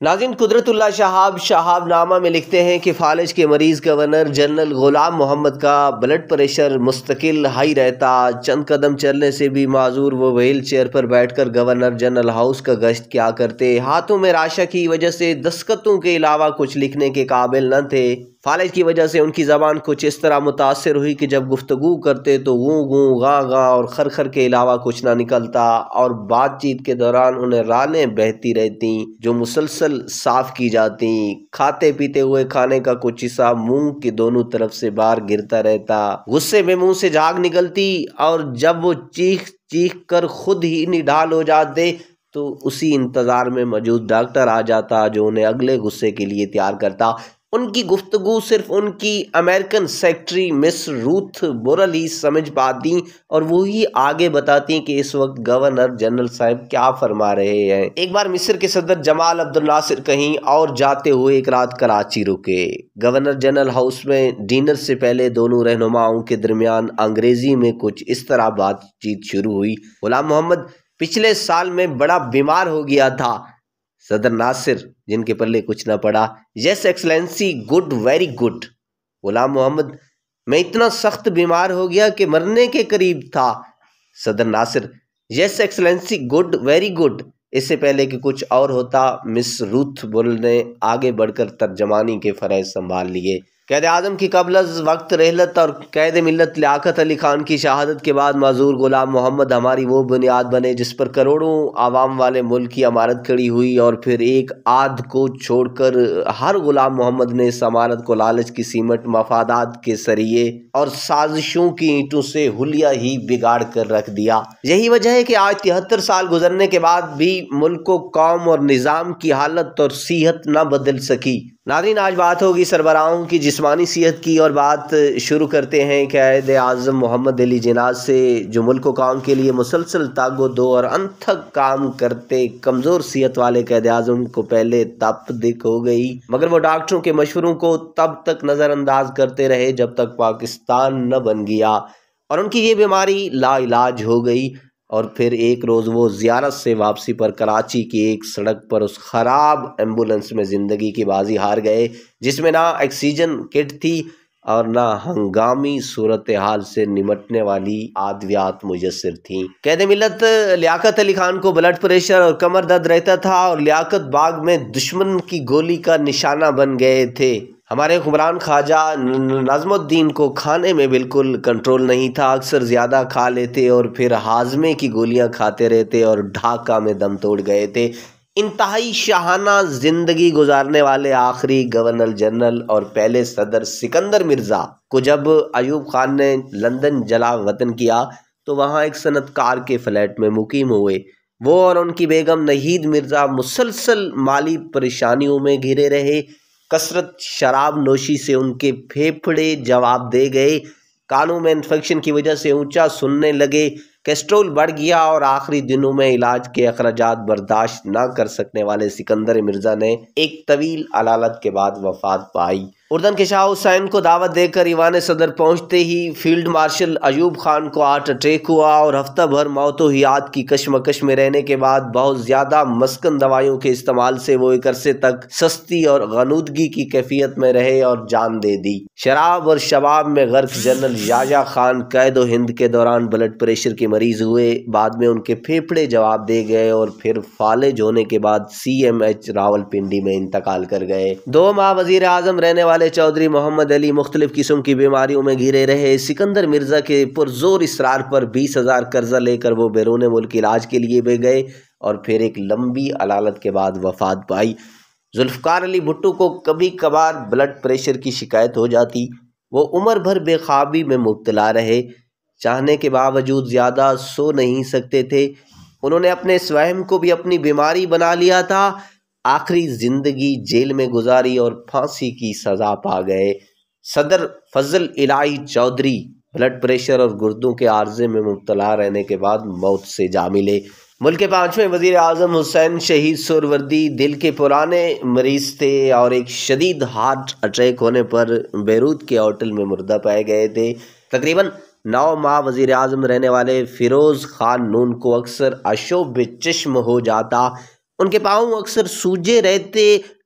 ناظرین، قدرت اللہ شہاب نامہ میں لکھتے ہیں کہ فالج کے مریض گورنر جنرل غلام محمد کا بلڈ پریشر مستقل ہائی رہتا۔ چند قدم چلنے سے بھی معذور وہ وہیل چیئر پر بیٹھ کر گورنر جنرل ہاؤس کا گشت کیا کرتے۔ ہاتھوں میں راشا کی وجہ سے دستخطوں کے علاوہ کچھ لکھنے کے قابل نہ تھے۔ فالج کی وجہ سے ان کی زبان کچھ اس طرح متاثر ہوئی کہ جب گفتگو کرتے تو گوں گوں گاں گاں اور خر کے علاوہ کچھ نہ نکلتا، اور بات چیت کے دوران انہیں رانیں بہتی رہتی جو مسلسل صاف کی جاتی۔ کھاتے پیتے ہوئے کھانے کا کچھ حصہ منہ کی دونوں طرف سے باہر گرتا رہتا۔ غصے میں منہ سے جھاگ نکلتی، اور جب وہ چیخ کر خود ہی نڈال ہو جاتے تو اسی انتظار میں موجود ڈاکٹر آ جاتا جو انہیں اگلے غصے کے لیے تیار کرتا۔ ان کی گفتگو صرف ان کی امریکن سیکرٹری مس روتھ بورل ہی سمجھ پاتی، اور وہی آگے بتاتی کہ اس وقت گورنر جنرل صاحب کیا فرما رہے ہیں۔ ایک بار مصر کے صدر جمال عبد الناصر کہیں اور جاتے ہوئے ایک رات کراچی رکے۔ گورنر جنرل ہاؤس میں ڈنر سے پہلے دونوں رہنماؤں کے درمیان انگریزی میں کچھ اس طرح بات چیت شروع ہوئی: غلام محمد پچھلے سال میں بڑا بیمار ہو گیا تھا۔ صدر ناصر، جن کے پلے کچھ نہ پڑا: یس excellency, good, very good. Ghulam محمد: میں اتنا سخت بیمار ہو گیا کہ مرنے کے قریب تھا۔ صدر ناصر: یس ایکسلنسی، گڈ، ویری گڈ۔ اس سے پہلے کہ کچھ اور ہوتا، مس روتھ بورل نے آگے بڑھ کر ترجمانی کے فرائض سنبھال لیے۔ قائداعظم کی قبل از وقت رحلت اور قائد ملت لیاقت علی خان کی شہادت کے بعد معذور غلام محمد ہماری وہ بنیاد بنے جس پر کروڑوں عوام والے ملک کی عمارت کھڑی ہوئی، اور پھر ایک آدھ کو چھوڑ کر ہر غلام محمد نے اس عمارت کو لالچ کی سیمنٹ، مفادات کے سریئے اور سازشوں کی اینٹوں سے حلیہ ہی بگاڑ کر رکھ دیا۔ یہی وجہ ہے کہ آج 73 سال گزرنے کے بعد بھی ملک و قوم اور نظام کی حالت اور صحت نہ بدل سکی۔ ناظرین، آج بات ہوگی سربراہوں کی جسمانی صحت کی، اور بات شروع کرتے ہیں قائداعظم محمد علی جناح سے، جو ملک و قوم کے لیے مسلسل تاگ و دو اور انتھک کام کرتے۔ کمزور صحت والے قائداعظم کو پہلے تپ دق ہو گئی، مگر وہ ڈاکٹروں کے مشوروں کو تب تک نظر انداز کرتے رہے جب تک پاکستان نہ بن گیا، اور ان کی یہ بیماری لا علاج ہو گئی۔ اور پھر ایک روز وہ زیارت سے واپسی پر کراچی کی ایک سڑک پر اس خراب ایمبولنس میں زندگی کی بازی ہار گئے، جس میں نہ آکسیجن کٹ تھی اور نہ ہنگامی صورتحال سے نمٹنے والی ادویات میسر تھیں۔ قائد ملت لیاقت علی خان کو بلڈ پریشر اور کمر درد رہتا تھا، اور لیاقت باغ میں دشمن کی گولی کا نشانہ بن گئے تھے۔ ہمارے حکمران خواجہ نظم الدین کو کھانے میں بالکل کنٹرول نہیں تھا، اکثر زیادہ کھا لیتے اور پھر ہاضمے کی گولیاں کھاتے رہتے، اور ڈھاکہ میں دم توڑ گئے تھے۔ انتہائی شاہانہ زندگی گزارنے والے آخری گورنر جنرل اور پہلے صدر سکندر مرزا کو جب ایوب خان نے لندن جلا وطن کیا تو وہاں ایک صنعت کار کے فلیٹ میں مقیم ہوئے۔ وہ اور ان کی بیگم نہید مرزا مسلسل مالی پریشانیوں میں گھرے رہے۔ کثرت شراب نوشی سے ان کے پھیپھڑے جواب دے گئے، کانوں میں انفیکشن کی وجہ سے اونچا سننے لگے، کیسٹرول بڑھ گیا، اور آخری دنوں میں علاج کے اخراجات برداشت نہ کر سکنے والے سکندر مرزا نے ایک طویل علالت کے بعد وفات پائی۔ اردن کے شاہ حسین کو دعوت دے کر ایوان صدر پہنچتے ہی فیلڈ مارشل ایوب خان کو ہارٹ اٹیک ہوا، اور ہفتہ بھر موت و حیات کی کشمکش میں رہنے کے بعد بہت زیادہ مسکن دوائیوں کے استعمال سے وہ ایک عرصے تک سستی اور غنودگی کی کیفیت میں رہے اور جان دے دی۔ شراب اور شباب میں غرق جنرل یحییٰ خان قید و ہند کے دوران بلڈ پریشر کے مریض ہوئے، بعد میں ان کے پھیپھڑے جواب دے گئے، اور پھر فالج ہونے کے بعد CMH راولپنڈی میں انتقال کر گئے۔ 2 ماہ وزیر اعظم رہنے والے چودھری محمد علی مختلف قسم کی بیماریوں میں گھرے رہے۔ سکندر مرزا کے پرزور اصرار پر 20,000 قرضہ لے کر وہ بیرون ملک علاج کے لیے بھی گئے، اور پھر ایک لمبی علالت کے بعد وفات پائی۔ ذوالفقار علی بھٹو کو کبھی کبھار بلڈ پریشر کی شکایت ہو جاتی، وہ عمر بھر بے خوابی میں مبتلا رہے، چاہنے کے باوجود زیادہ سو نہیں سکتے تھے۔ انہوں نے اپنے اس وہم کو بھی اپنی بیماری بنا لیا تھا۔ آخری زندگی جیل میں گزاری اور پھانسی کی سزا پا گئے۔ صدر فضل الہی چودھری بلڈ پریشر اور گردوں کے عارضے میں مبتلا رہنے کے بعد موت سے جا ملے۔ ملک کے 5ویں وزیر اعظم حسین شہید سہروردی دل کے پرانے مریض تھے، اور ایک شدید ہارٹ اٹیک ہونے پر بیروت کے ہوٹل میں مردہ پائے گئے تھے۔ تقریباً 9 ماہ وزیر اعظم رہنے والے فیروز خان نون کو اکثر آشوب چشم ہو جاتا۔ ان کے پاؤں اکثر سوجے رہتے۔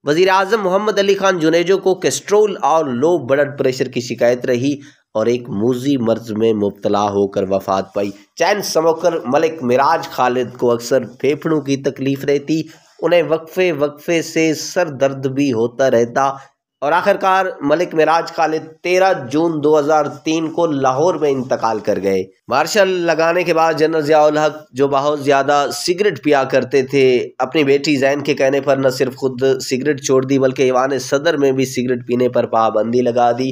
وزیر اعظم محمد علی خان جنیجو کو کیسٹرول اور لو بلڈ پریشر کی شکایت رہی اور ایک موذی مرض میں مبتلا ہو کر وفات پائی۔ چین سموکر ملک معراج خالد کو اکثر پھیپھڑوں کی تکلیف رہتی، انہیں وقفے سے سر درد بھی ہوتا رہتا اور آخرکار ملک معراج خالد 13 جون 2003 کو لاہور میں انتقال کر گئے۔ مارشل لگانے کے بعد جنرل ضیاء الحق جو بہت زیادہ سگریٹ پیا کرتے تھے، اپنی بیٹی زین کے کہنے پر نہ صرف خود سگریٹ چھوڑ دی بلکہ ایوان صدر میں بھی سگریٹ پینے پر پابندی لگا دی۔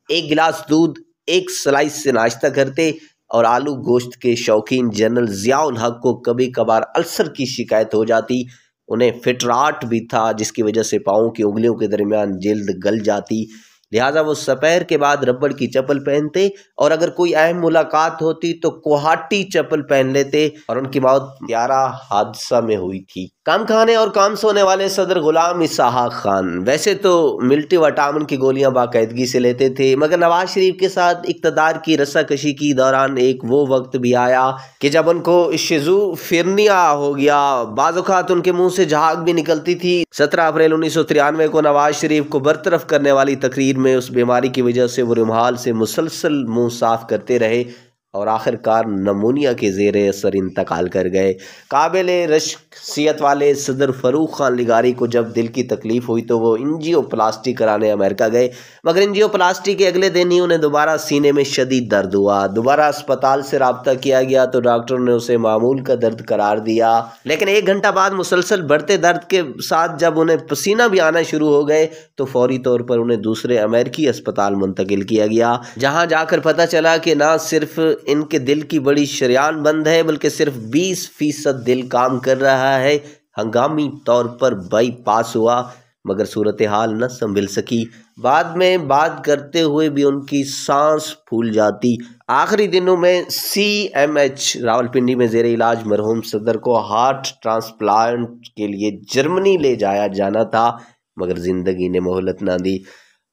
ایک گلاس دودھ، ایک سلائس سے ناشتہ کرتے اور آلو گوشت کے شوقین جنرل ضیاء الحق کو کبھی کبھار السر کی شکایت ہو جاتی۔ انہیں فٹراٹ بھی تھا جس کی وجہ سے پاؤں کی انگلیوں کے درمیان جلد گل جاتی، لہٰذا وہ سپیر کے بعد ربڑ کی چپل پہنتے اور اگر کوئی اہم ملاقات ہوتی تو کوہاٹی چپل پہن لیتے، اور ان کی موت طیارہ حادثہ میں ہوئی تھی۔ کم کھانے اور کم سونے والے صدر غلام اسحاق خان ویسے تو ملٹی وٹامن کی گولیاں باقاعدگی سے لیتے تھے، مگر نواز شریف کے ساتھ اقتدار کی رساکشی کی دوران ایک وہ وقت بھی آیا کہ جب ان کو شیزوفرینیا ہو گیا، بعض اوقات ان کے منہ سے جھاگ بھی نکلتی تھی۔ 17 اپریل 1993 کو نواز شریف کو برطرف کرنے والی تقریر میں اس بیماری کی وجہ سے وہ رومال سے مسلسل منہ صاف کرتے رہے اور آخرکار نمونیا کے زیر اثر انتقال کر گئے۔ قابل رشک صحت والے صدر فاروق خان لغاری کو جب دل کی تکلیف ہوئی تو وہ انجیو پلاسٹی کرانے امریکہ گئے، مگر انجیو پلاسٹی کے اگلے دن ہی انہیں دوبارہ سینے میں شدید درد ہوا۔ دوبارہ اسپتال سے رابطہ کیا گیا تو ڈاکٹروں نے اسے معمول کا درد قرار دیا، لیکن 1 گھنٹہ بعد مسلسل بڑھتے درد کے ساتھ جب انہیں پسینہ بھی آنا شروع ہو گئے تو فوری طور پر انہیں دوسرے امریکی اسپتال منتقل کیا گیا، جہاں جا کر پتہ چلا کہ نہ صرف ان کے دل کی بڑی شریان بند ہے بلکہ صرف 20% دل کام کر رہا ہے۔ ہنگامی طور پر بائی پاس ہوا مگر صورتحال نہ سنبھل سکی، بعد میں بات کرتے ہوئے بھی ان کی سانس پھول جاتی۔ آخری دنوں میں CMH راولپنڈی میں زیر علاج مرحوم صدر کو ہارٹ ٹرانسپلانٹ کے لیے جرمنی لے جایا جانا تھا مگر زندگی نے مہلت نہ دی،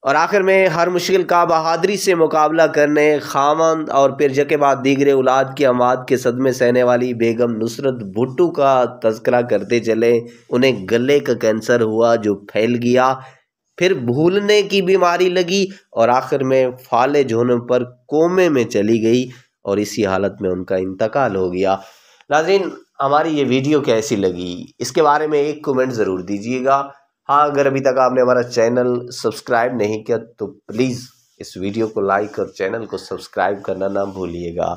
اور آخر میں ہر مشکل کا بہادری سے مقابلہ کرنے، خاوند اور پھر جکے بعد دیگر اولاد کی اموات کے صدمے سہنے والی بیگم نصرت بھٹو کا تذکرہ کرتے چلے۔ انہیں گلے کا کینسر ہوا جو پھیل گیا، پھر بھولنے کی بیماری لگی اور آخر میں فالج ہونے پر کومے میں چلی گئی اور اسی حالت میں ان کا انتقال ہو گیا۔ ناظرین، ہماری یہ ویڈیو کیسی لگی اس کے بارے میں ایک کمنٹ ضرور دیجیے گا۔ ہاں، اگر ابھی تک آپ نے ہمارا چینل سبسکرائب نہیں کیا تو پلیز اس ویڈیو کو لائک اور چینل کو سبسکرائب کرنا نہ بھولیے گا۔